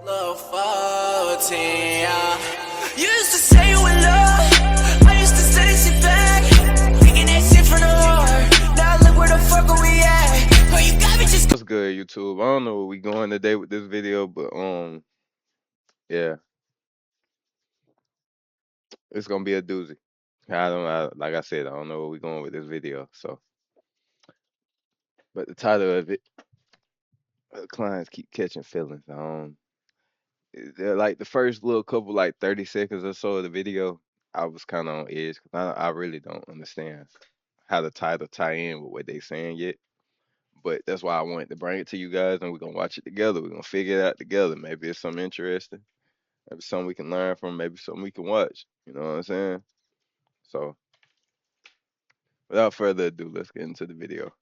Love 14, yeah. You used to say you in love. I used to say sit back, thinking that shit from the heart. Now look where the fuck are we at? Girl, you got me just. What's good, YouTube? I don't know where we going today with this video, but yeah, it's gonna be a doozy. Like I said, I don't know where we going with this video. So, but the title of it, clients keep catching feelings. They're like the first little couple, like 30 seconds or so of the video, I was kind of on edge because I really don't understand how the title tie in with what they saying yet. But that's why I wanted to bring it to you guys, and we're gonna watch it together. We're gonna figure it out together. Maybe it's something interesting. Maybe something we can learn from. Maybe something we can watch. You know what I'm saying? So, without further ado, let's get into the video.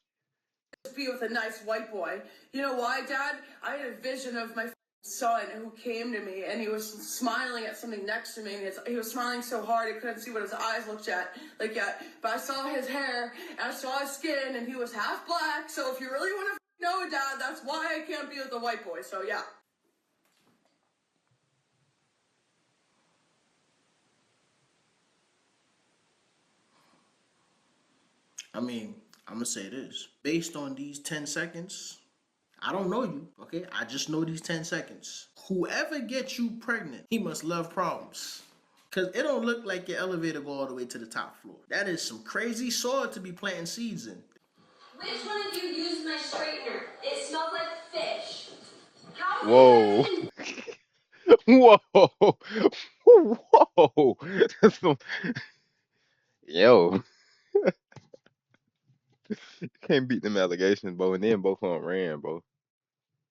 Be with a nice white boy. You know why, Dad? I had a vision of my son who came to me and he was smiling at something next to me and he was smiling so hard he couldn't see what his eyes looked at like yet. But I saw his hair and I saw his skin and he was half black. So if you really want to know, Dad, that's why I can't be with a white boy. So yeah. I mean, I'm gonna say this. Based on these 10 seconds, I don't know you, okay? I just know these 10 seconds. Whoever gets you pregnant, he must love problems. Cause it don't look like your elevator go all the way to the top floor. That is some crazy soil to be planting seeds in. Which one of you used my straightener? It smelled like fish. How Whoa. Whoa. Whoa. Yo. Can't beat them allegations, bro. And then both of them ran, bro.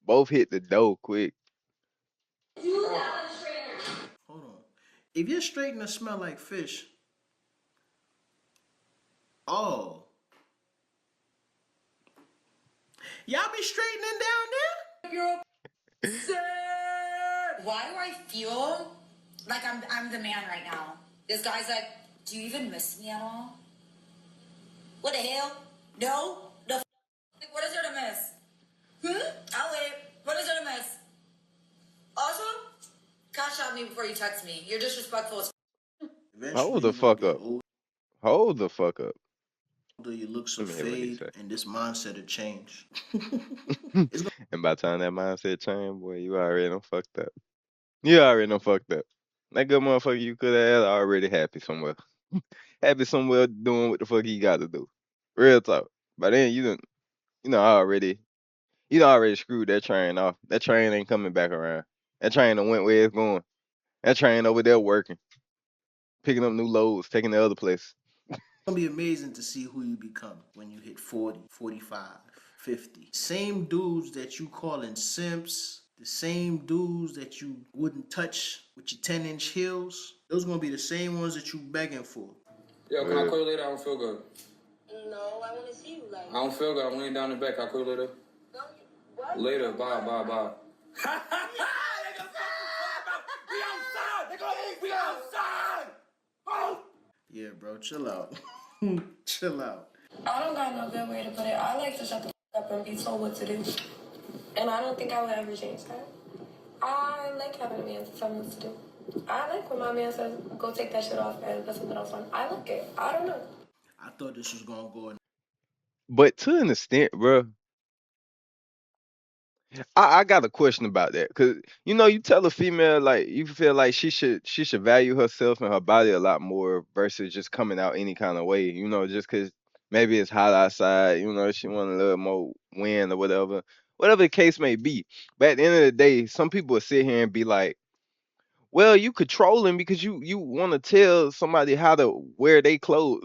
Both hit the dough quick. do that with a straightener? Hold on. If your straightener smell like fish, oh. Y'all be straightening down there? You're Why do I feel like I'm the man right now? This guy's like, do you even miss me at all? What the hell? No? Like, what is there to miss? I'll wait. What is there to miss? Also, cash out me before you text me. You're disrespectful as Hold the fuck up. Hold the fuck up. You look so Let me hear what he fade say. and this mindset will change. And by the time that mindset change, boy, you already done fucked up. You already done fucked up. That good motherfucker you could have had already happy somewhere. Happy somewhere doing what the fuck he got to do. Real talk. But then you already screwed that train off. That train ain't coming back around. That train done went where it's going. That train over there working, picking up new loads, taking the other place. It's gonna be amazing to see who you become when you hit 40, 45, 50. Same dudes that you calling simps, the same dudes that you wouldn't touch with your 10-inch heels, those gonna be the same ones that you begging for. Yo, can I call you later? I don't feel good. No, I want to see you. Like, I don't feel good. I'm laying down in the back. Can I call you later? what? Later. Bye. We outside! Oh! Yeah, bro, chill out. Chill out. I don't got no good way to put it. I like to shut the up and be told what to do. And I don't think I would ever change that. I like having a man tell me what to do. I like when my man says, go take that shit off and put something else on. I like it. I don't know. I thought this was gonna go in. But to an extent, bro, I got a question about that, cause you tell a female like you feel like she should value herself and her body a lot more versus just coming out any kind of way. Just cause maybe it's hot outside. She want a little more wind or whatever the case may be. But at the end of the day, some people will sit here and be like, well, you controlling because you want to tell somebody how to wear their clothes.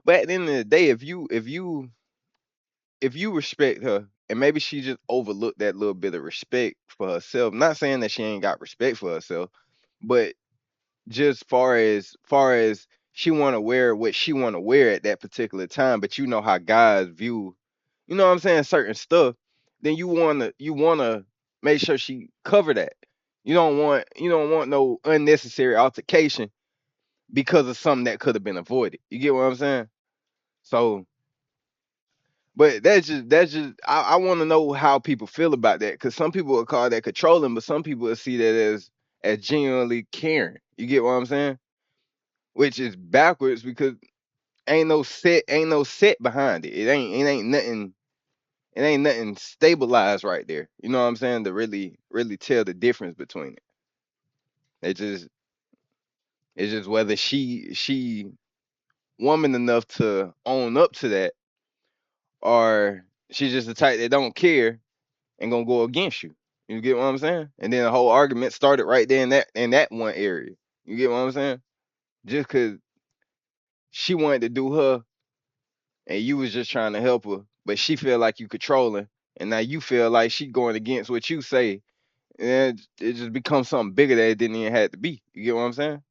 But at the end of the day, if you respect her and maybe she just overlooked that little bit of respect for herself, not saying that she ain't got respect for herself, but just far as she want to wear what she want to wear at that particular time, but you know how guys view, what I'm saying, certain stuff, then you want to make sure she cover that. You don't want no unnecessary altercation because of something that could have been avoided. You get what I'm saying? So But I want to know how people feel about that, because some people will call that controlling, but some people will see that as genuinely caring. You get what I'm saying? Which is backwards, because ain't no set behind it. It ain't nothing stabilized right there. You know what I'm saying? To really tell the difference between it. It just it's just whether she woman enough to own up to that, or she's just the type that don't care and gonna go against you. You get what I'm saying? And then the whole argument started right there in that one area. You get what I'm saying? Just cause she wanted to do her and you was just trying to help her, but she feel like you controlling, and now you feel like she going against what you say, and it just becomes something bigger that it didn't even have to be. You get what I'm saying?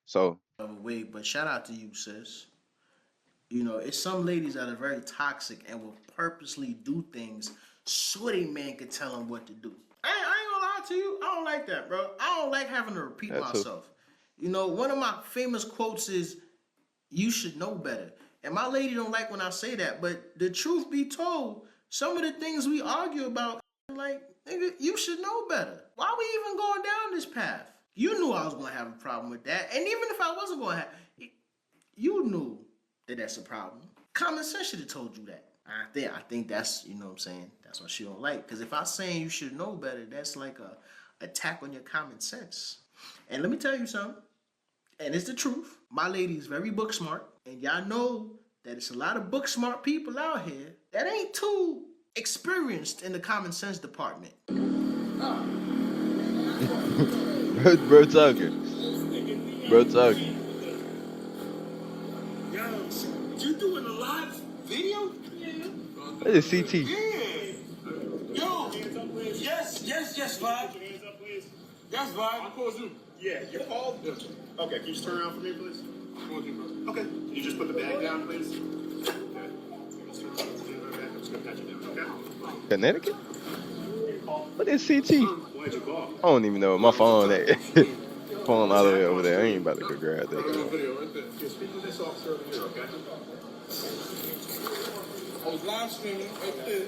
So Wait, but shout out to you, sis. You know, it's some ladies that are very toxic and will purposely do things so they man can tell them what to do. I ain't gonna lie to you. I don't like that, bro. I don't like having to repeat that's who. myself. You know, one of my famous quotes is, "You should know better." And my lady don't like when I say that, but the truth be told, some of the things we argue about, like, nigga, you should know better. Why we even going down this path? You knew I was gonna have a problem with that, and even if I wasn't gonna have, you knew that that's a problem. Common sense should have told you that. I think that's, you know what I'm saying, that's what she don't like. Because if I'm saying you should know better, that's like a attack on your common sense. And let me tell you something, and it's the truth. My lady is very book smart, and y'all know that it's a lot of book smart people out here that ain't too experienced in the common sense department. bro talking. Bro talking. You doing a live video? That is CT. Yo! Yes, Bob. Yes, Bob. I called you. Yeah, you called? Yeah. Okay, can you just turn around for me, please? I called you, bro. Okay. Can you just put the bag down, please? Okay. Just turn around for me right back. I'm just gonna pat you down, okay? Connecticut? What is CT? Why'd you call? I don't even know. My phone that phone all the way over there. I ain't about to go grab that. Video right there. Yeah, speak to this officer over here, okay? I was live streaming right there.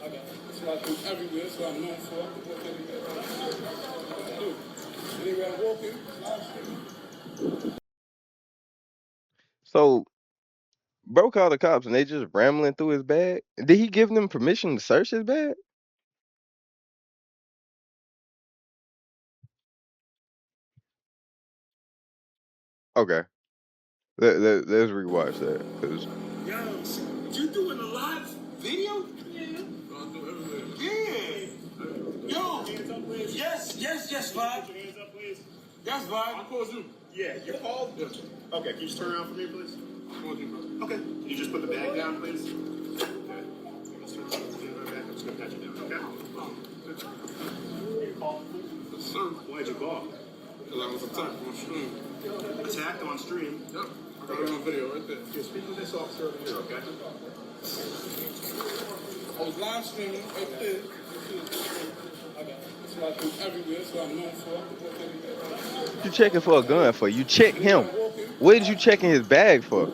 Okay. That's what I do everywhere. That's what I'm known for. Anywhere I'm walking, live streaming. So, bro called the cops and they just rambling through his bag. Did he give them permission to search his bag? Okay. Let's rewatch that, because Yo, you doing a live video? Yeah. Yo! Yes, Bob. Yes, Bob. I called you. Yeah, you called? Yeah. Okay, can you just turn around for me, please? I called you, bro. Okay. Can you just put the bag down, please? Okay. Just turn around for me right back. I'm just gonna pat you down, okay? You called? Yes, sir. Why'd you call? Because I was attacked on stream. Attacked on stream? Yep. I got it on video right there. Yeah, speak to this officer over here, okay? I was live streaming right there. Okay. That's what I do everywhere. That's what I'm known for. you checking for a gun for? You check him. What did you checking his bag for?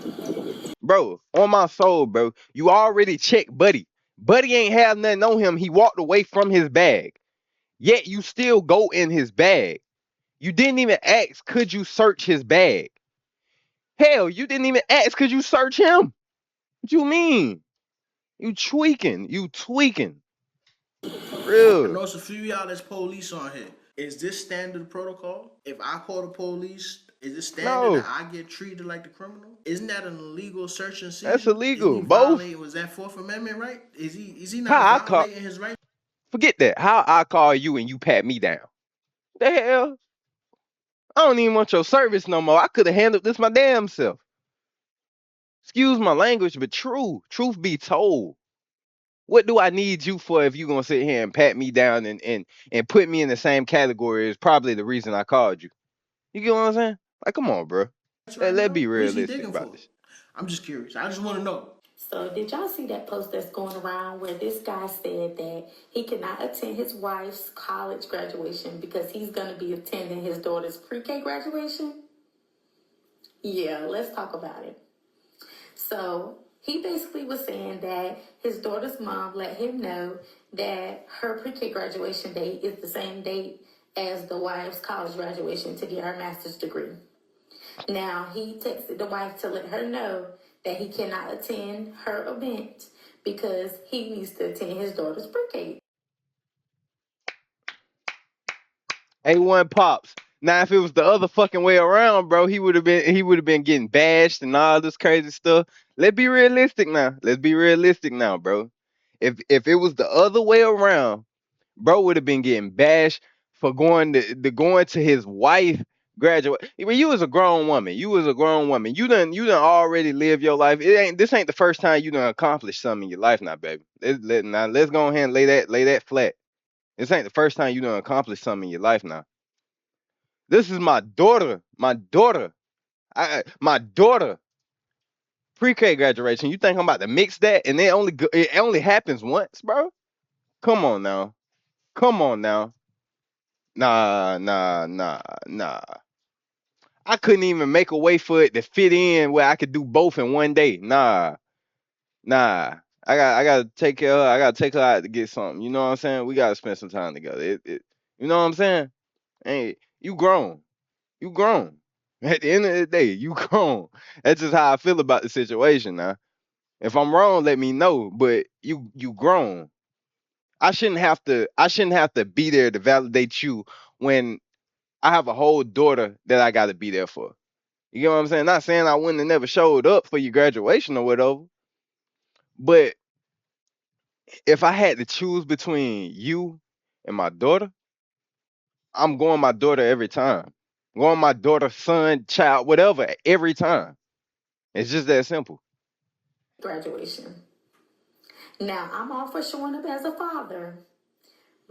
Bro, on my soul, bro. You already checked Buddy. Buddy ain't have nothing on him. He walked away from his bag. Yet you still go in his bag. You didn't even ask, could you search his bag? Hell, you didn't even ask, could you search him? What you mean? You tweaking. You tweaking. For I real. know it's a few of y'all that's police on here. Is this standard protocol? If I call the police, is it standard that I get treated like the criminal? Isn't that an illegal search and seizure? That's illegal. Isn't he Both. violating, was that Fourth Amendment right? Is he not violating his right? Forget that. How I call you and you pat me down? The hell? I don't even want your service no more. I could have handled this my damn self. Excuse my language, but truth be told, what do I need you for if you gonna sit here and pat me down and put me in the same category as probably the reason I called you? You get what I'm saying? Like, come on, bro. Let's be realistic about this. I'm just curious. I just want to know. So did y'all see that post that's going around where this guy said that he cannot attend his wife's college graduation because he's going to be attending his daughter's pre-K graduation? Yeah, let's talk about it. So He basically was saying that his daughter's mom let him know that her pre-K graduation date is the same date as the wife's college graduation to get her master's degree. Now, he texted the wife to let her know that he cannot attend her event because he needs to attend his daughter's pre-K. A1 Pops. Now, if it was the other fucking way around, bro, he would have been getting bashed and all this crazy stuff. Let's be realistic now. Let's be realistic now, bro. If it was the other way around, bro would have been getting bashed for going to his wife graduate. When you was a grown woman, you done already live your life. This ain't the first time you done accomplished something in your life now, baby. Let's go ahead and lay that flat. This ain't the first time you done accomplished something in your life now. This is my daughter. My daughter. Pre-K graduation. You think I'm about to mix that? And it only happens once, bro? Come on now. Come on now. Nah. I couldn't even make a way for it to fit in where I could do both in one day. Nah. I gotta take care of her. I gotta take her out to get something. You know what I'm saying? We gotta spend some time together. You know what I'm saying? Hey, you grown. You grown. At the end of the day, you grown. That's just how I feel about the situation now. If I'm wrong, let me know. But you grown. I shouldn't have to be there to validate you when I have a whole daughter that I gotta be there for. You get what I'm saying? Not saying I wouldn't have never showed up for your graduation or whatever. But if I had to choose between you and my daughter, I'm going my daughter every time. Going my daughter, son, child, whatever, every time. It's just that simple. Graduation. Now, I'm all for showing up as a father,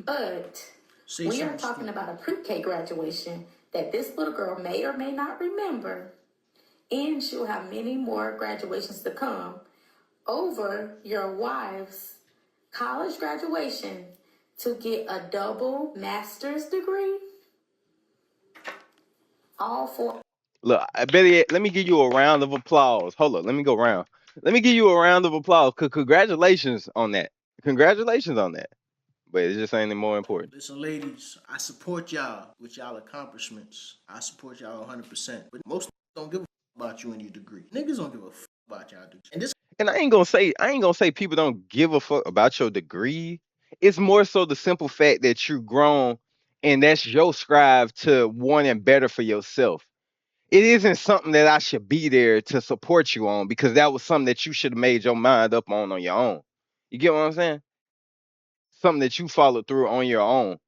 but we are talking about a pre-K graduation that this little girl may or may not remember, and she'll have many more graduations to come over your wife's college graduation to get a double master's degree. All for. Look, I bet let me give you a round of applause. Hold up, let me go round. Let me give you a round of applause. Congratulations on that. Congratulations on that. But it just ain't any more important. Listen, ladies, I support y'all with y'all accomplishments. I support y'all 100%. But most don't give a about you and your degree. Niggas don't give a about y'all degree. And I ain't gonna say people don't give a fuck about your degree. It's more so the simple fact that you're grown and that's your strive to wanting better for yourself. It isn't something that I should be there to support you on because that was something that you should have made your mind up on your own. You get what I'm saying? Something that you followed through on your own.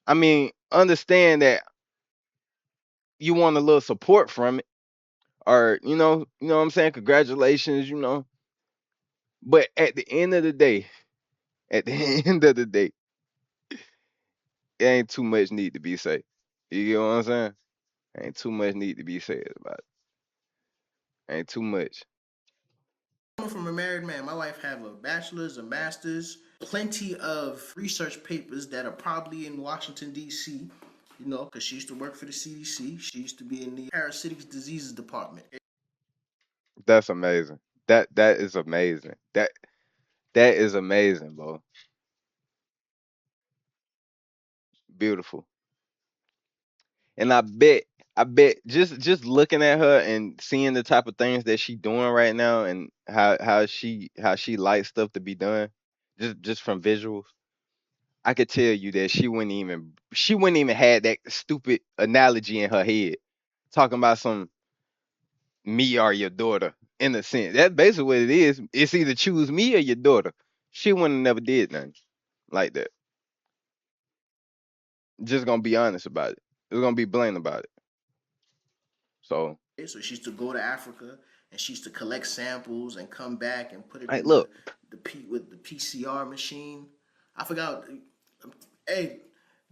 I mean, understand that you want a little support from it, or you know what I'm saying? Congratulations, you know. But at the end of the day, at the end of the day, it ain't too much need to be said. You get what I'm saying? Ain't too much need to be said about it. Ain't too much. From a married man, my wife have a bachelor's, a master's, plenty of research papers that are probably in Washington, D.C., you know, because she used to work for the CDC. She used to be in the parasitic diseases department. That's amazing. That is amazing. That is amazing, bro. Beautiful. And I bet just looking at her and seeing the type of things that she doing right now and how she likes stuff to be done, just from visuals, I could tell you that she wouldn't even had that stupid analogy in her head talking about some me or your daughter in a sense. That's basically what it is. It's either choose me or your daughter. She wouldn't have never did nothing like that. Just gonna be honest about it. Just gonna be blunt about it. So, So she used to go to Africa and she used to collect samples and come back and put it like, in look, with the PCR machine. I forgot. Hey,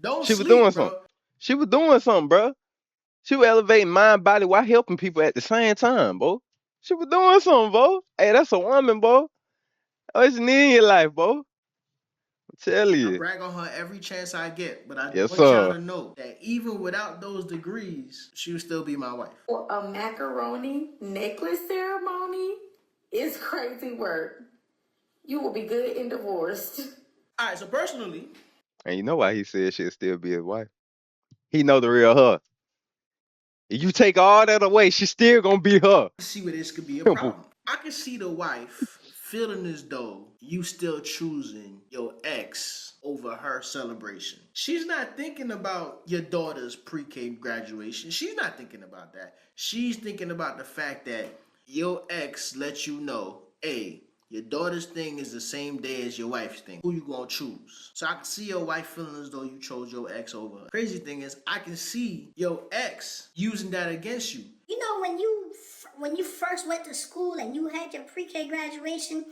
don't she was sleep, doing bro. something. She was doing something, bro. She was elevating mind, body while helping people at the same time, bro. She was doing something, bro. Hey, that's a woman, bro. Oh, it's need in your life, bro. I'm telling I you. brag on her every chance I get, but I Yes, want y'all sir. to know that even without those degrees, she would still be my wife. For a macaroni necklace ceremony It's crazy work. You will be good and divorced. All right, so personally, And you know why he said she'll still be his wife? He know the real her. If you take all that away, she's still gonna be her. see where this could be a Simple. problem. I can see the wife feeling as though you still choosing your ex over her celebration. She's not thinking about your daughter's pre-K graduation. She's not thinking about that. She's thinking about the fact that your ex lets you know, hey, your daughter's thing is the same day as your wife's thing. Who you gonna choose? So I can see your wife feeling as though you chose your ex over her. Crazy thing is, I can see your ex using that against you. You know, when you first went to school and you had your pre-K graduation,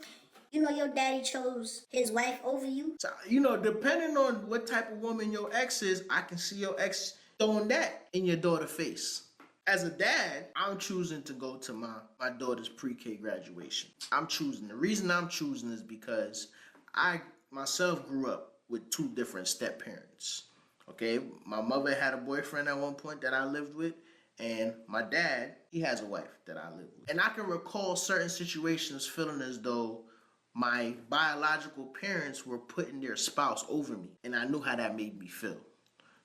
you know your daddy chose his wife over you. So, you know, depending on what type of woman your ex is, I can see your ex throwing that in your daughter's face. As a dad, I'm choosing to go to my daughter's pre-K graduation. The reason I'm choosing is because I myself grew up with two different step parents. Okay, my mother had a boyfriend at one point that I lived with, and my dad, he has a wife that I live with. And I can recall certain situations feeling as though my biological parents were putting their spouse over me, and I knew how that made me feel.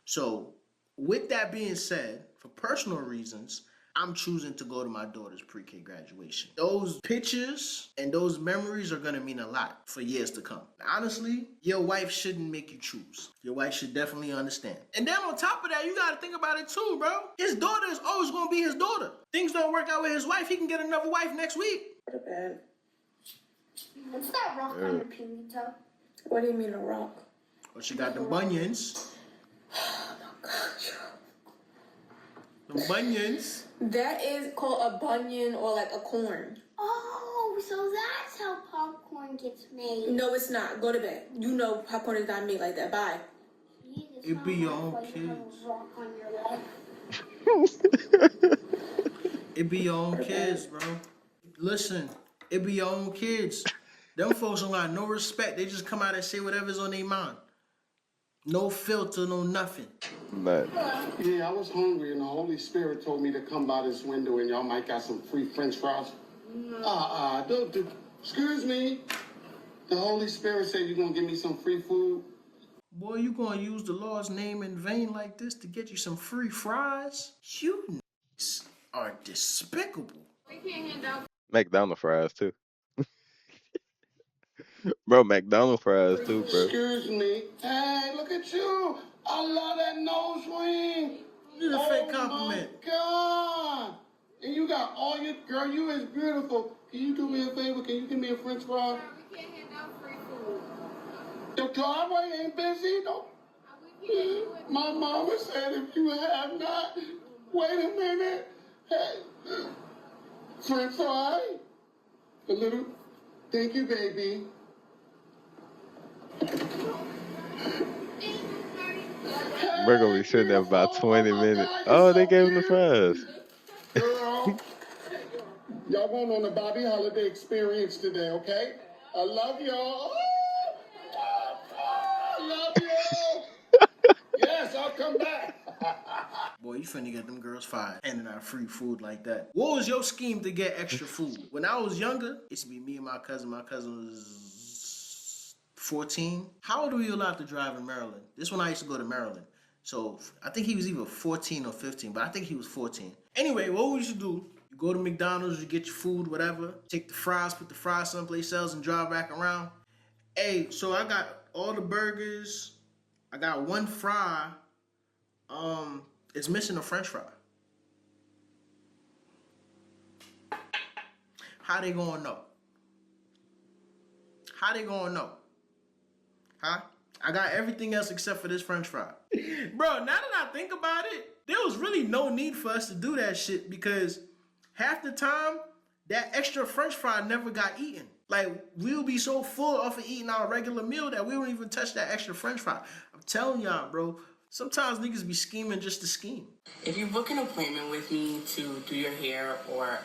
So, with that being said, for personal reasons, I'm choosing to go to my daughter's pre-K graduation. Those pictures and those memories are gonna mean a lot for years to come. Honestly, your wife shouldn't make you choose. Your wife should definitely understand. And then on top of that, you gotta think about it too, bro. His daughter is always gonna be his daughter. Things don't work out with his wife, he can get another wife next week. What's that rock on your pinky toe? What do you mean a rock? Well, she got the bunions. Oh my gosh. The bunions. That is called a bunion or like a corn. Oh, so that's how popcorn gets made. No, it's not. Go to bed. You know popcorn is not made like that. Bye. It be your own Like you have kids. a rock on your leg. It be your own kids, bro. Listen, it be your own kids. Them folks don't got no respect. They just come out and say whatever's on their mind. No filter, no nothing. But Yeah, I was hungry and the Holy Spirit told me to come by this window and y'all might got some free French fries. Don't do. Excuse me. The Holy Spirit said you're gonna give me some free food. Boy, you gonna use the Lord's name in vain like this to get you some free fries? You niggas are despicable. McDonald's fries too. Bro, McDonald's fries too, bro. Excuse me. Hey, look at you. I love that nose ring. You a fake compliment. Oh my God. And you got all your, girl, you is beautiful. Can you do me a favor? Can you give me a French fry? We can't hand out free food. The driveway ain't busy, no? My mama said if you have not, wait a minute. Hey, French fry? A little, thank you, baby. We're gonna be sitting there about 20 minutes. Oh, they gave him the fries. Girl, y'all going on the Bobby Holiday experience today, okay? I love y'all. I love you. Yes, I'll come back. Boy, you finna get them girls fired. Handing out free food like that. What was your scheme to get extra food? When I was younger, it used to be me and my cousin. My cousin was 14. How old were you allowed to drive in Maryland? This one I used to go to Maryland. So I think he was either 14 or 15, but I think he was 14. Anyway, what we should do, you go to McDonald's, you get your food, whatever, take the fries, put the fries someplace else and drive back around. Hey, so I got all the burgers. I got one fry. It's missing a French fry. How they gonna know? How they gonna know? Huh? I got everything else except for this French fry. Bro, now that I think about it, there was really no need for us to do that shit because half the time, that extra French fry never got eaten. Like, we'll be so full off of eating our regular meal that we don't even touch that extra French fry. I'm telling y'all, bro, sometimes niggas be scheming just to scheme. If you book an appointment with me to do your hair or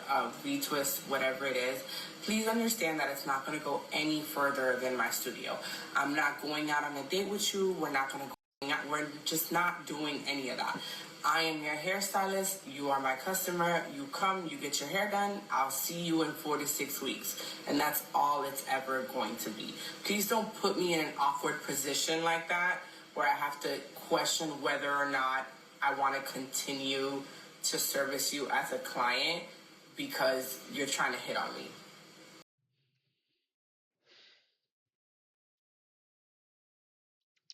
retwist, whatever it is, please understand that it's not going to go any further than my studio. I'm not going out on a date with you. We're not going to go out. We're just not doing any of that. I am your hairstylist. You are my customer. You come, you get your hair done. I'll see you in 4 to 6 weeks. And that's all it's ever going to be. Please don't put me in an awkward position like that where I have to question whether or not I want to continue to service you as a client because you're trying to hit on me.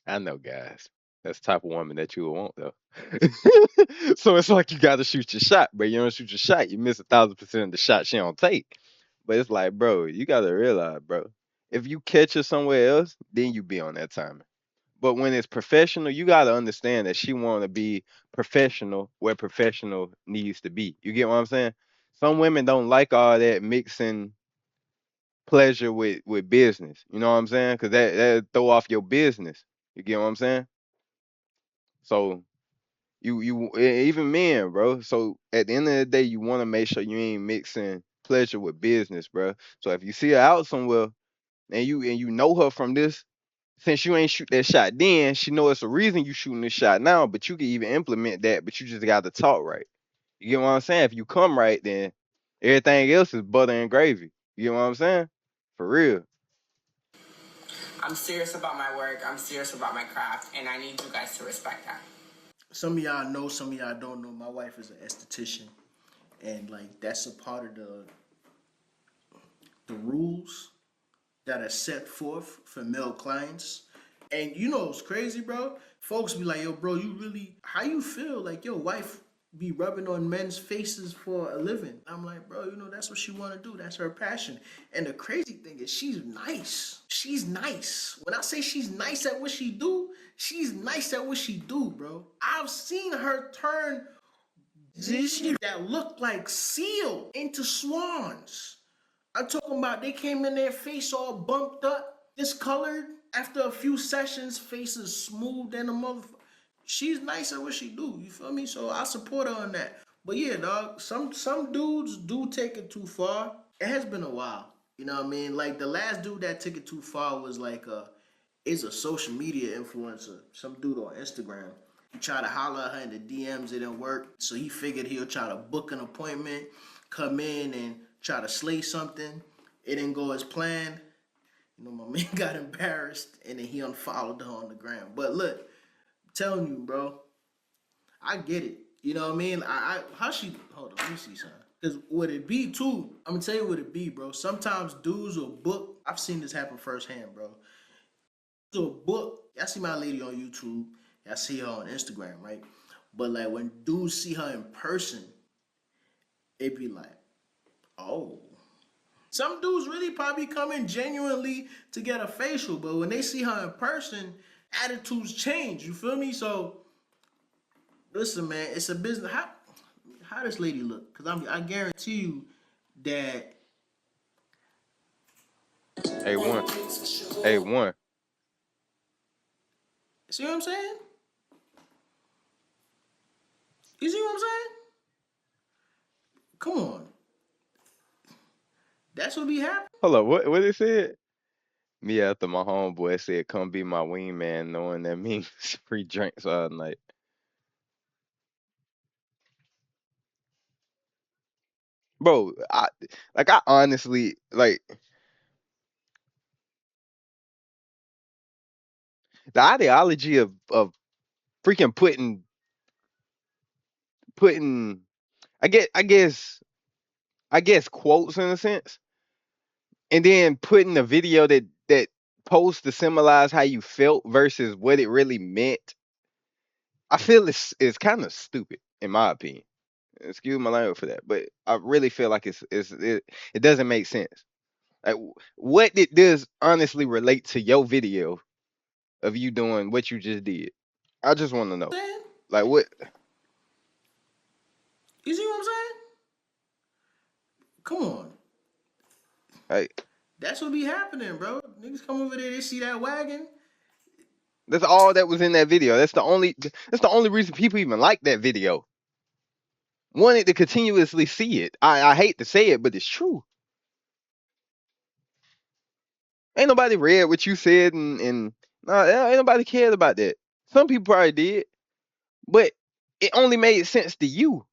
I know, guys. That's the type of woman that you would want, though. So it's like you got to shoot your shot, but you don't shoot your shot, you miss 1,000% of the shot she don't take. But it's like, bro, you got to realize, bro, if you catch her somewhere else, then you be on that timing. But when it's professional, you got to understand that she want to be professional where professional needs to be. You get what I'm saying? Some women don't like all that mixing pleasure with business. You know what I'm saying? Because that throw off your business. You get what I'm saying? So even men, bro. So at the end of the day, you want to make sure you ain't mixing pleasure with business, bro. So if you see her out somewhere and you know her from this, since you ain't shoot that shot then, she know it's a reason you shooting this shot now. But you can even implement that, but you just got to talk right. You get what I'm saying? If you come right, then everything else is butter and gravy. You get what I'm saying? For real. I'm serious about my work. I'm serious about my craft. And I need you guys to respect that. Some of y'all know, some of y'all don't know. My wife is an esthetician, and like that's a part of the rules that are set forth for male clients. And you know it's crazy, bro. Folks be like, yo, bro, you really, how you feel like your wife be rubbing on men's faces for a living? I'm like, bro, you know, that's what she want to do. That's her passion. And the crazy thing is she's nice. She's nice. When I say she's nice at what she do, she's nice at what she do, bro. I've seen her turn this that look like seal into swans. I'm talking about they came in their face all bumped up, discolored. After a few sessions, faces smooth and a motherfucker. She's nice at what she do. You feel me? So I support her on that. But yeah, dog, some dudes do take it too far. It has been a while. You know what I mean? Like the last dude that took it too far was like is a social media influencer. Some dude on Instagram. He tried to holler at her in the DMs, it didn't work. So he figured he'll try to book an appointment, come in and try to slay something. It didn't go as planned. You know, my man got embarrassed and then he unfollowed her on the gram. But look, I'm telling you, bro, I get it. You know what I mean? How she, hold on, let me see something. Because what it be too, I'm gonna tell you what it be, bro. Sometimes dudes will book, I've seen this happen firsthand, bro. So book, y'all see my lady on YouTube, y'all see her on Instagram, right? But like when dudes see her in person, it be like, oh. Some dudes really probably come in genuinely to get a facial, but when they see her in person, attitudes change. You feel me? So, listen, man, it's a business. How this lady look? Because I guarantee you that. A1. A1. See what I'm saying? You see what I'm saying? Come on. That's what be happening. Hold up, what it said? Me after my homeboy said, "Come be my wingman," knowing that means free drinks all night. Bro, I honestly like the ideology of freaking putting I guess quotes in a sense, and then putting a video that posts to symbolize how you felt versus what it really meant. I feel it's kind of stupid in my opinion. Excuse my language for that, but I really feel like it doesn't make sense. Like, what did this honestly relate to your video of you doing what you just did? I just want to know. Like, what? You see what I'm saying? Come on. Like, That's what be happening, bro. Niggas come over there, they see that wagon. that's all that was in that video. That's the only reason people even like that video. Wanted to continuously see it. I hate to say it, but it's true. Ain't nobody read what you said, and nah, ain't nobody cared about that. Some people probably did, but it only made sense to you.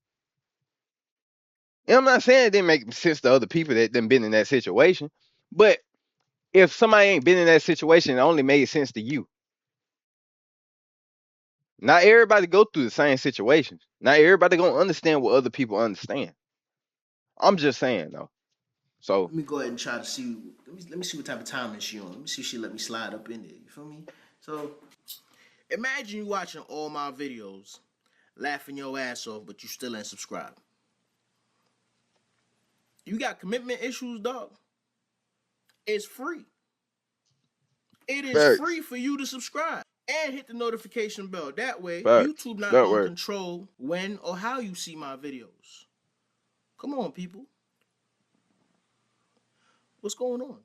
And I'm not saying it didn't make sense to other people that done been in that situation, but if somebody ain't been in that situation, it only made sense to you. Not everybody go through the same situations. Not everybody gonna understand what other people understand. I'm just saying though. So Let me go ahead and try to see. Let me see what type of timing she on. Let me see if she let me slide up in there. You feel me? So imagine you watching all my videos, laughing your ass off, but you still ain't subscribed. You got commitment issues, dog. It's free. It is free for you to subscribe and hit the notification bell. That way, YouTube not gonna control when or how you see my videos. Come on, people. What's going on?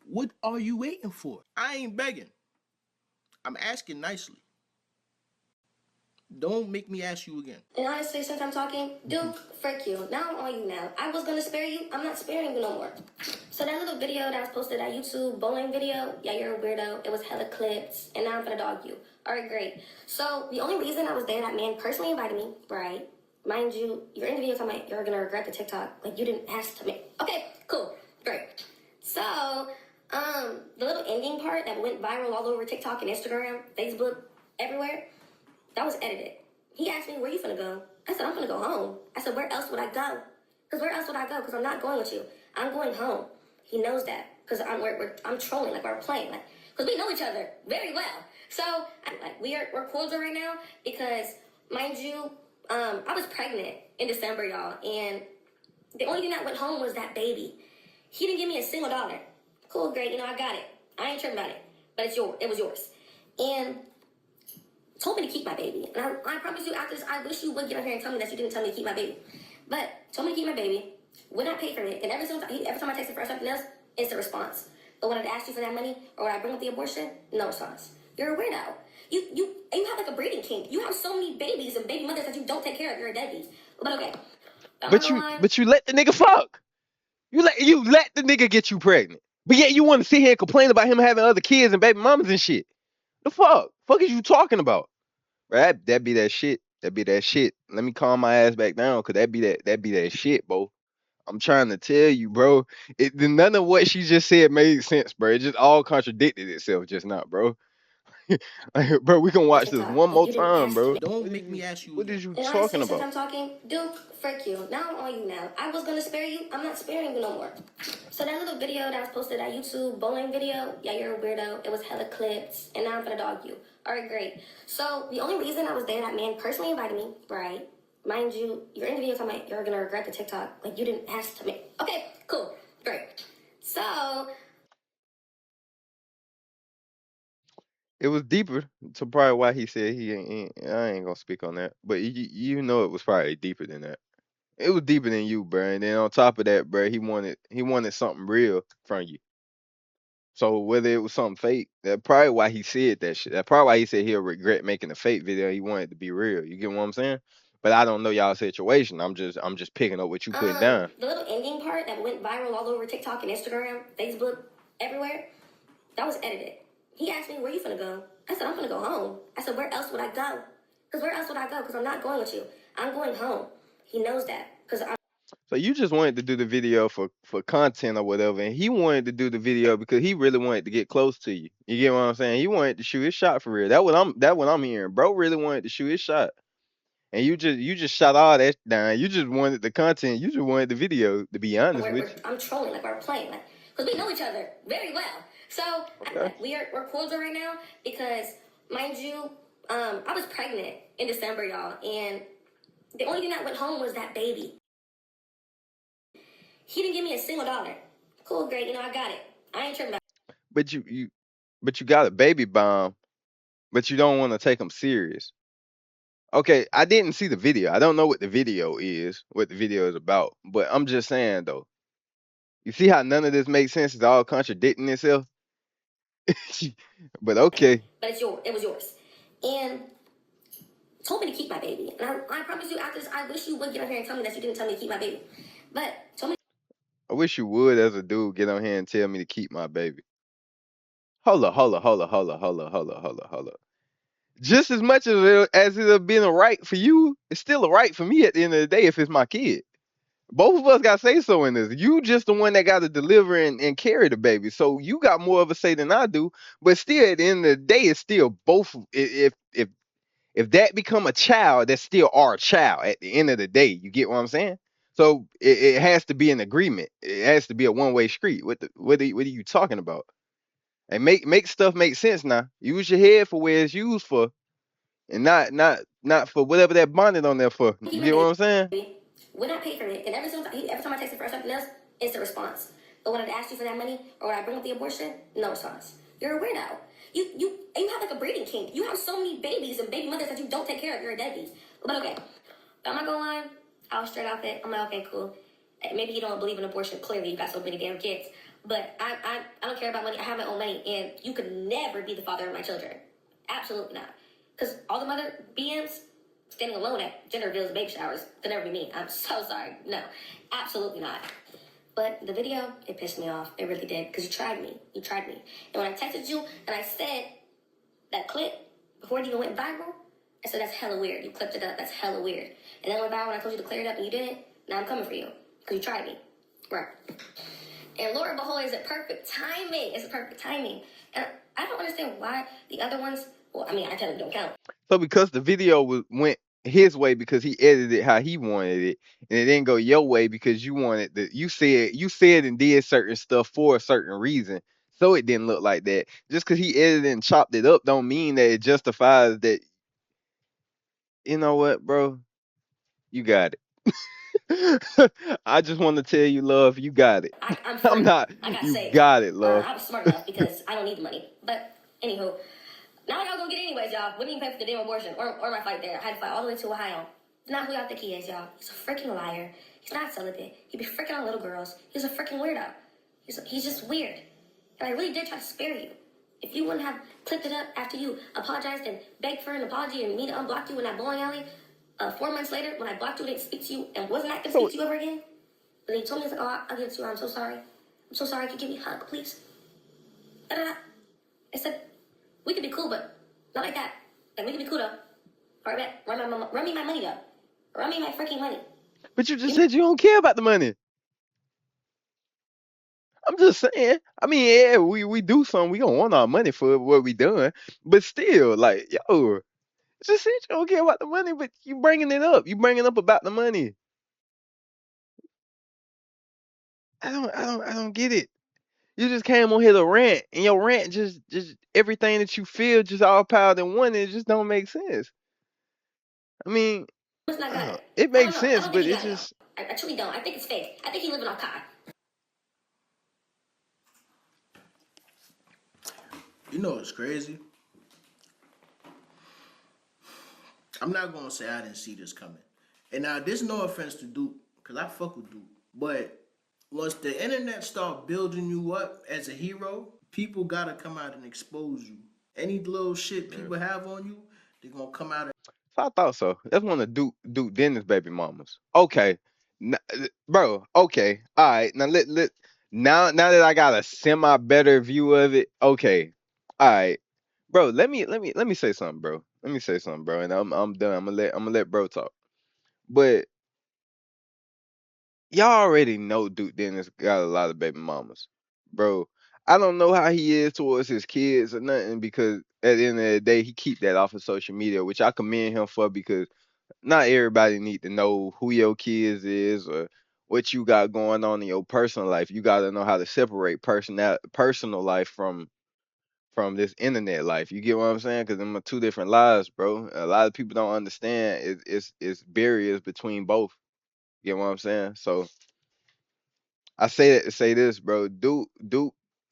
What are you waiting for? I ain't begging. I'm asking nicely. Don't make me ask you again. And honestly, since I'm talking, dude, frick you. Now I'm on you now. I was gonna spare you. I'm not sparing you no more. So that little video that was posted at YouTube, bowling video, yeah, you're a weirdo. It was hella clips, and now I'm gonna dog you. All right, great. So the only reason I was there, that man personally invited me, right? Mind you, you're in the video talking about you're gonna regret the TikTok. Like, you didn't ask to make. Okay, cool, great. So, the little ending part that went viral all over TikTok and Instagram, Facebook, everywhere, that was edited. He asked me, where you finna go? I said, I'm finna go home. I said, where else would I go? Because where else would I go? Because I'm not going with you. I'm going home. He knows that. Because I'm trolling, like we're playing. Like, because we know each other very well. So, we're cordial right now because, mind you, I was pregnant in December, y'all. And the only thing that went home was that baby. He didn't give me a single dollar. Cool, great, I got it. I ain't tripping about it. But it was yours. And told me to keep my baby. And I promise you, after this, I wish you would get on here and tell me that you didn't tell me to keep my baby. But told me to keep my baby, would not pay for it. And every time I texted for something else, instant response. But when I'd ask you for that money, or when I bring up the abortion, no response. You're a weirdo. You have like a breeding kink. You have so many babies and baby mothers that you don't take care of. You're a deadbeat. But okay. But you let the nigga fuck. You let the nigga get you pregnant. But yet you want to sit here and complain about him having other kids and baby mamas and shit. The fuck? Fuck is you talking about? Right? That be that shit. That be that shit. Let me calm my ass back down, cause that be that shit, bro. I'm trying to tell you, bro. None of what she just said made sense, bro. It just all contradicted itself just now, bro. Bro, we can watch this one more time, bro. Don't make me ask you What again. is you And talking honestly, about? since I'm talking, dude, frick you. Now I'm on you now. I was gonna spare you. I'm not sparing you no more. So that little video that was posted at YouTube, bowling video, yeah, you're a weirdo. It was hella clips, and now I'm gonna dog you. All right, great. So the only reason I was there, that man personally invited me, right? Mind you, you're in the video talking about you're gonna regret the TikTok. Like, you didn't ask to make. Okay, cool, great. So It was deeper to probably why he said he ain't. I ain't gonna speak on that, but you know it was probably deeper than that. It was deeper than you, bro. And then on top of that, bro, he wanted something real from you. So whether it was something fake, that's probably why he said that shit. That's probably why he said he'll regret making a fake video. He wanted it to be real. You get what I'm saying? But I don't know y'all situation. I'm just picking up what you putting down. the little ending part that went viral all over TikTok and Instagram, Facebook, everywhere, that was edited. He asked me, where you finna go? I said, I'm finna go home. I said, where else would I go? Because where else would I go? Because I'm not going with you. I'm going home. He knows that. Because So you just wanted to do the video for content or whatever, and he wanted to do the video because he really wanted to get close to you. You get what I'm saying? He wanted to shoot his shot for real. That what I'm hearing. Bro really wanted to shoot his shot. And you just shot all that down. You just wanted the content. You just wanted the video, to be honest with you. I'm trolling, like we're playing, like, because we know each other very well. So Okay. we're cordial right now because, mind you, I was pregnant in December, y'all, and the only thing that went home was that baby. He didn't give me a single dollar. Cool, great, I got it. I ain't tripping about it. But you got a baby bomb, but you don't want to take him serious. Okay, I didn't see the video. I don't know what the video is about. But I'm just saying though. You see how none of this makes sense? It's all contradicting itself. But okay. But it was yours. And told me to keep my baby. And I promise you, after this, I wish you would get on here and tell me that you didn't tell me to keep my baby. But told me. I wish you would, as a dude, get on here and tell me to keep my baby. Hold up. Just as much as it'll been a right for you, it's still a right for me at the end of the day if it's my kid. Both of us got say so in this. You just the one that got to deliver and carry the baby, so you got more of a say than I do. But still, at the end of the day, it's still both. If that become a child, that's still our child at the end of the day. You get what I'm saying? So it has to be an agreement. It has to be a one way street. What are you talking about? And make stuff make sense now. Use your head for where it's used for, and not for whatever that bonded on there for. You get what I'm saying? When I pay for it, and every time I text him for something else, it's a response. But when I ask you for that money, or when I bring up the abortion, no response. You're a weirdo. You have like a breeding kink. You have so many babies and baby mothers that you don't take care of. You're a deadbeat. But okay, I'm not gonna lie. I was straight out there. I'm like, okay, cool. Maybe you don't believe in abortion. Clearly, you got so many damn kids. But I don't care about money. I have my own money, and you could never be the father of my children. Absolutely not. Because all the mother BMs standing alone at gender reveals baby showers could never be me. I'm so sorry. No, absolutely not. But the video, it pissed me off. It really did. Because you tried me. You tried me. And when I texted you and I said that clip before it even went viral, I said, that's hella weird. You clipped it up. That's hella weird. And then it went viral when I told you to clear it up and you didn't. Now I'm coming for you. Because you tried me. Right. And Lord behold, it's a perfect timing. It's a perfect timing. And I don't understand why the other ones, well, I mean, I tell them don't count. So because the video went his way because he edited it how he wanted it, and it didn't go your way because you wanted you said and did certain stuff for a certain reason, so it didn't look like that. Just because he edited and chopped it up don't mean that it justifies that. You know what, bro? You got it. I just want to tell you, love, you got it. I'm free. I'm not. I got You saved. got it, love. I was smart enough because I don't need the money. But anywho, now y'all gonna get it anyways, y'all. Wouldn't even pay for the damn abortion or my flight there. I had to fly all the way to Ohio. Not who y'all think he is, y'all. He's a freaking liar. He's not celibate. He be freaking on little girls. He's a freaking weirdo. He's just weird. And I really did try to spare you. If you wouldn't have clipped it up after you apologized and begged for an apology and me to unblock you in that bowling alley, 4 months later, when I blocked you, didn't speak to you and wasn't active to speak to you ever again, but he told me, he's like, oh, I'll give it to you. I'm so sorry. I'm so sorry. Can you give me a hug, please? Da-da-da. I said, we could be cool, but not like that. Like, we could be cool, though. All right, bet. Run me my money, though. Run me my freaking money. But you just said you don't care about the money. I'm just saying. I mean, yeah, we do something. We gonna want our money for what we done. But still, like, yo, just said you don't care about the money, but you bringing it up. You bringing up about the money. I don't get it. You just came on here to rant, and your rant just everything that you feel just all piled in one. It just don't make sense. I mean, Must not got it. it I don't makes know. sense, I don't but think he it got it, just though. I truly don't. I think it's fake. I think he living off cotton. You know what's crazy? I'm not gonna say I didn't see this coming. And now there's no offense to Duke, because I fuck with Duke. But once the internet start building you up as a hero, people gotta come out and expose you. Any little shit people have on you, they're gonna come out and I thought so. That's one of Duke Dennis baby mamas. Okay, bro. Okay, all right. Now now that I got a semi better view of it. Okay, all right, bro. Let me say something, bro. Let me say something, bro. And I'm done. I'm gonna let bro talk. But y'all already know Duke Dennis got a lot of baby mamas, bro. I don't know how he is towards his kids or nothing because at the end of the day, he keep that off of social media, which I commend him for because not everybody need to know who your kids is or what you got going on in your personal life. You got to know how to separate personal life from this internet life. You get what I'm saying? Because them are two different lives, bro. A lot of people don't understand. It's barriers between both. You get what I'm saying? So I say that to say this, bro. Duke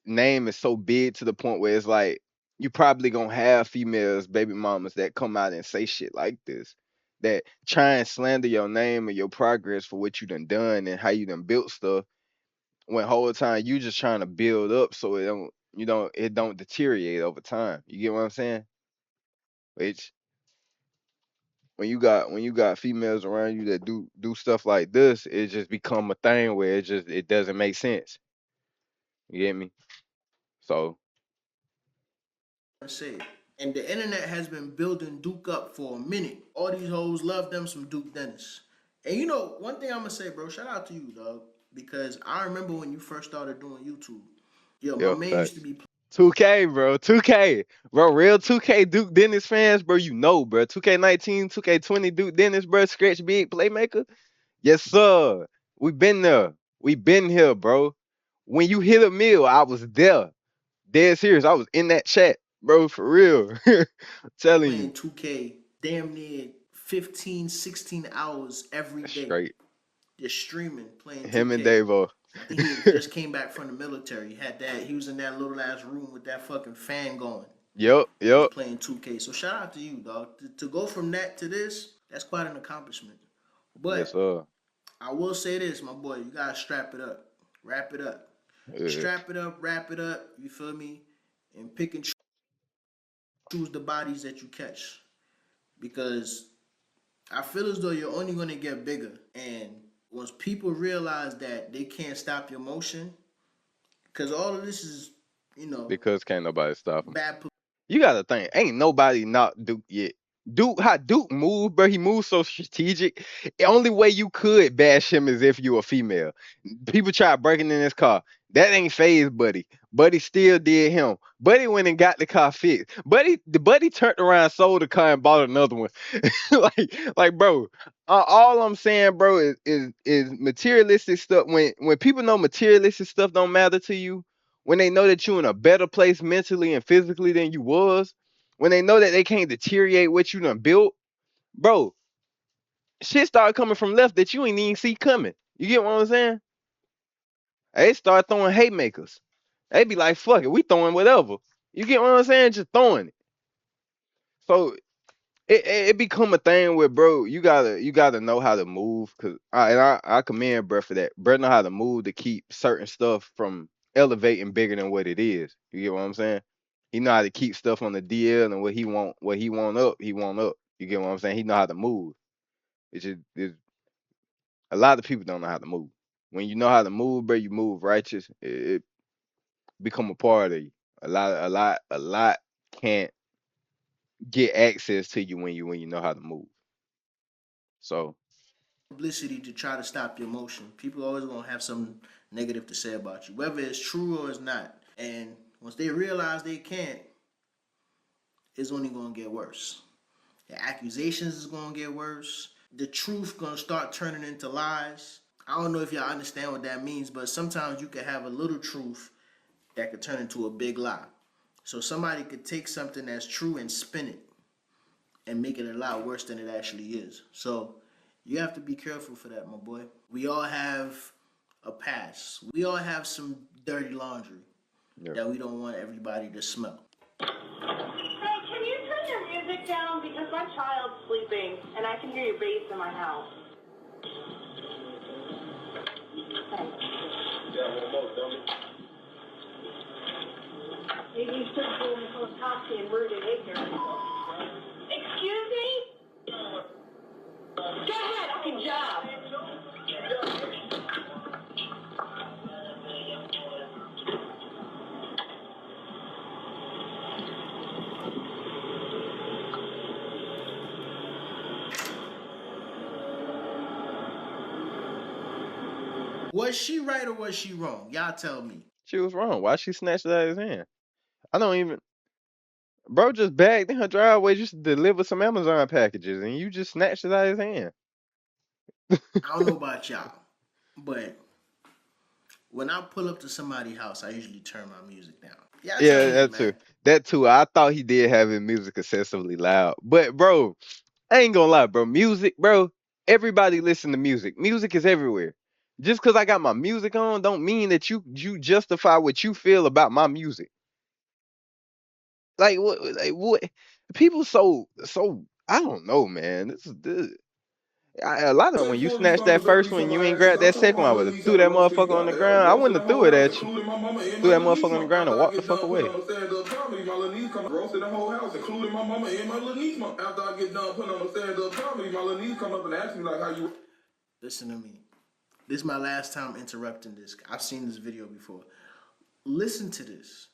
name is so big to the point where it's like you probably gonna have females, baby mamas that come out and say shit like this, that try and slander your name or your progress for what you done and how you done built stuff. When whole time you just trying to build up so it don't deteriorate over time. You get what I'm saying? Which when you got females around you that do stuff like this, it just become a thing where it doesn't make sense. You get me? So say it. And the internet has been building Duke up for a minute. All these hoes love them some Duke Dennis. And you know, one thing I'm gonna say, bro, shout out to you, dog. Because I remember when you first started doing YouTube. Yo, my man used to be 2K, bro. 2K. Bro, real 2K Duke Dennis fans, bro, you know, bro. 2K19, 2K20 Duke Dennis, bro. Scratch Big Playmaker. Yes, sir. We been there. We been here, bro. When you hit a mill, I was there. Dead serious. I was in that chat, bro, for real. Telling you. playing 2K damn near 15, 16 hours every day. Straight. Just streaming, playing Him 2K. and Davo. I think he had just came back from the military. He was in that little ass room with that fucking fan going. Yep. He was playing 2K. So shout out to you, dog. To go from that to this, that's quite an accomplishment. But Yes, sir. I will say this, my boy, you gotta strap it up. Wrap it up. Yeah. Strap it up, wrap it up, you feel me? And pick and choose the bodies that you catch. Because I feel as though you're only gonna get bigger. And once people realize that they can't stop your motion, because all of this is, you know, Because can't nobody stop him. bad. You gotta think, ain't nobody knocked Duke yet. How Duke move, bro? He moves so strategic. The only way you could bash him is if you a female. People try breaking in his car. That ain't phased Buddy. Buddy still did him. Buddy went and got the car fixed. Buddy turned around, sold the car, and bought another one. like, bro. All I'm saying, bro, is materialistic stuff. When people know materialistic stuff don't matter to you, when they know that you're in a better place mentally and physically than you was, when they know that they can't deteriorate what you done built, bro, shit started coming from left that you ain't even see coming. You get what I'm saying? They start throwing haymakers. They be like, fuck it, we throwing whatever. You get what I'm saying? Just throwing it. So it become a thing where, bro, you gotta know how to move. Cause I commend bro for that. Bro know how to move to keep certain stuff from elevating bigger than what it is. You get what I'm saying? He know how to keep stuff on the DL and what he want up. You get what I'm saying? He know how to move. It's a lot of people don't know how to move. When you know how to move, bro, you move righteous. It become a part of you. A lot can't get access to you when you know how to move. So Publicity to try to stop your motion. People always gonna have something negative to say about you, whether it's true or it's not. And once they realize they can't, it's only gonna get worse. The accusations is gonna get worse. The truth gonna start turning into lies. I don't know if y'all understand what that means, but sometimes you can have a little truth that could turn into a big lie. So somebody could take something that's true and spin it and make it a lot worse than it actually is. So you have to be careful for that, my boy. We all have a past. We all have some dirty laundry that we don't want everybody to smell. Hey, can you turn your music down? Because my child's sleeping, and I can hear your bass in my house. Thanks. Yeah, one more, dummy. Maybe you should go and call Toxie and rude and ignorant. Excuse me? Go ahead, fucking job. Was she right or was she wrong? Y'all tell me. she was wrong. Why she snatched it out of his hand? I don't even. Bro just bagged in her driveway just to deliver some Amazon packages, and you just snatched it out of his hand. I don't know about y'all, but when I pull up to somebody's house, I usually turn my music down. Y'all tell Yeah, me, that man. too. That too. I thought he did have his music excessively loud, but bro, I ain't gonna lie, bro. Music, bro. Everybody listen to music. Music is everywhere. Just because I got my music on, don't mean that you justify what you feel about my music. Like what? Like what? People so I don't know, man. This a lot of when you snatch that first one, you ain't grabbed that second one. I would have threw that motherfucker on the ground. I wouldn't have threw it at you. Threw that motherfucker on the ground and walked the fuck away. Roasted the whole house, including my mama and my little niece. After I get done putting on the stand-up comedy, my little niece come up and ask me like, how you... Listen to me. This is my last time interrupting this. I've seen this video before. Listen to this.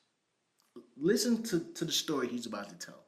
Listen to the story he's about to tell.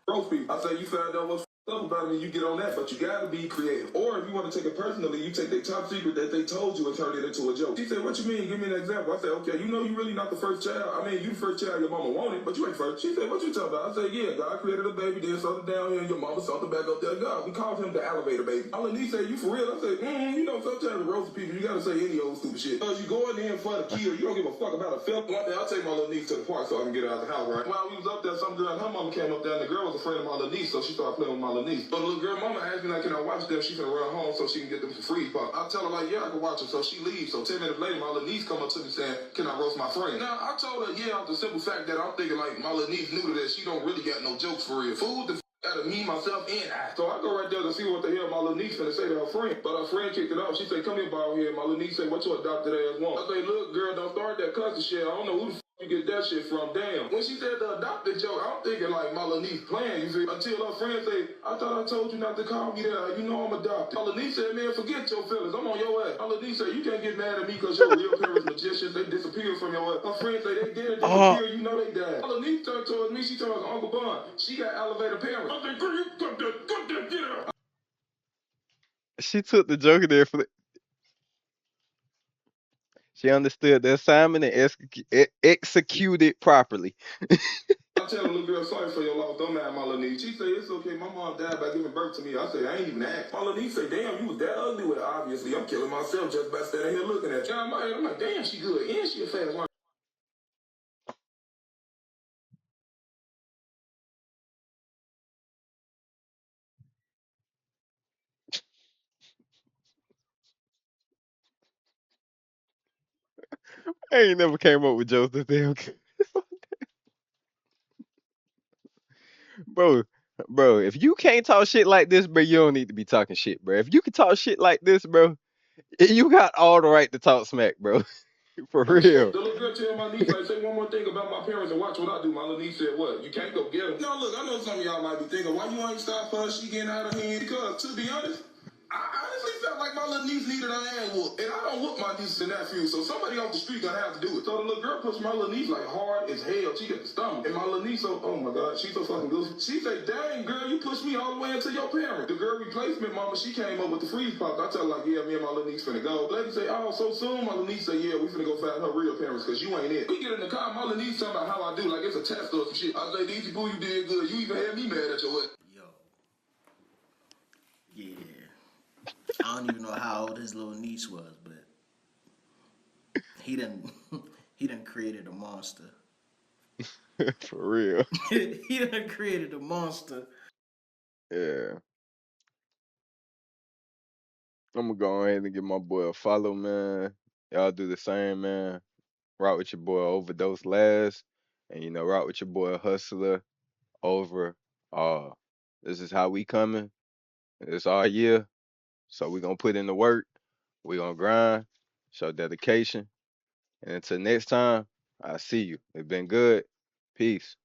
roast people. I say you find out what's up about it and you get on that, but you gotta be creative. Or if you want to take it personally, you take the top secret that they told you and turn it into a joke. She said, what you mean? Give me an example. I said, okay, you know you really not the first child. I mean, you the first child your mama wanted, but you ain't first. She said, what you talking about? I said, yeah, God created a baby, then something down here, and your mama something back up there. God, we called him the elevator baby. All Niece said, you for real? I said, you know, sometimes the roast people, you gotta say any old stupid shit. Because you go in there for the kill, you don't give a fuck about a film. One day I'll take my little niece to the park so I can get her out the house, right? While we was up there, some girl and her mama came up there, and the girl was a friend of my little niece, so she started playing with my little niece. So the little girl mama asked me, like, can I watch them? She finna run home so she can get them for free. But I tell her, like, yeah, I can watch them. So she leaves. So 10 minutes later, my little niece come up to me saying, can I roast my friend? Now, I told her, yeah, off the simple fact that I'm thinking, like, my little niece knew that she don't really got no jokes for real. Food the out of me, myself, and I. So I go right there to see what the hell my little niece finna say to her friend. But her friend kicked it off. She said, come here, bald head. My little niece said, what your adopted ass want? I say, look, girl, don't start that cussing shit. I don't know who the you get that shit from. Damn. When she said the adopted joke, I'm thinking like my little niece playing, you feel? Until her friend say, I thought I told you not to call me that. You know I'm adopted. My little niece said, man, forget your feelings. I'm on your ass. My little niece said, you can't get mad at me because your real parents magicians. They disappeared from your ass. Her friend say, they didn't disappear. You know they died. My little niece turned towards me. She told us Uncle Bun. She got elevator parents. I said, girl, you come there, get out. She took the joke in there for she understood the assignment and executed properly. I tell the little girl, sorry for your loss. Don't mind my little niece. She say, it's okay. My mom died by giving birth to me. I say, I ain't even asked. My little niece say, damn, you was that ugly with her. Obviously, I'm killing myself just by standing here looking at you. I'm like, damn, she good. And she a fast one. I ain't never came up with jokes that damn good. Bro, bro, if you can't talk shit like this, bro, you don't need to be talking shit, bro. If you can talk shit like this, bro, you got all the right to talk smack, bro. For real. The little girl tell my niece, like, say one more thing about my parents and watch what I do. My little niece said, what? You can't go get them. Now, look, I know some of y'all might be thinking, why you ain't stop her? She getting out of hand. Because, to be honest, I honestly felt like my little niece needed her ass whooped. And I don't whoop my nieces and nephews, so somebody off the street gonna have to do it. So the little girl pushed my little niece like hard as hell. She got the stomach. And my little niece, so, oh my God, she's so fucking good. She said, dang, girl, you pushed me all the way into your parent. The girl replacement mama, she came up with the freeze pop. I tell her, like, yeah, me and my little niece finna go. The lady say, oh, so soon? My little niece say, yeah, we finna go find her real parents, because you ain't it. We get in the car, my little niece talking about how I do, like it's a test or some shit. I say, Easy Boo, you did good. You even had me mad at your ass. Yo. Yeah. I don't even know how old his little niece was, but he done created a monster. For real. He done created a monster. Yeah. I'm gonna go ahead and give my boy a follow, man. Y'all do the same, man. Rock with your boy Overdose Last. And rock with your boy Hustler Overall. This is how we coming. It's our year. So we gonna put in the work. We gonna grind, show dedication. And until next time, I see you. It's been good. Peace.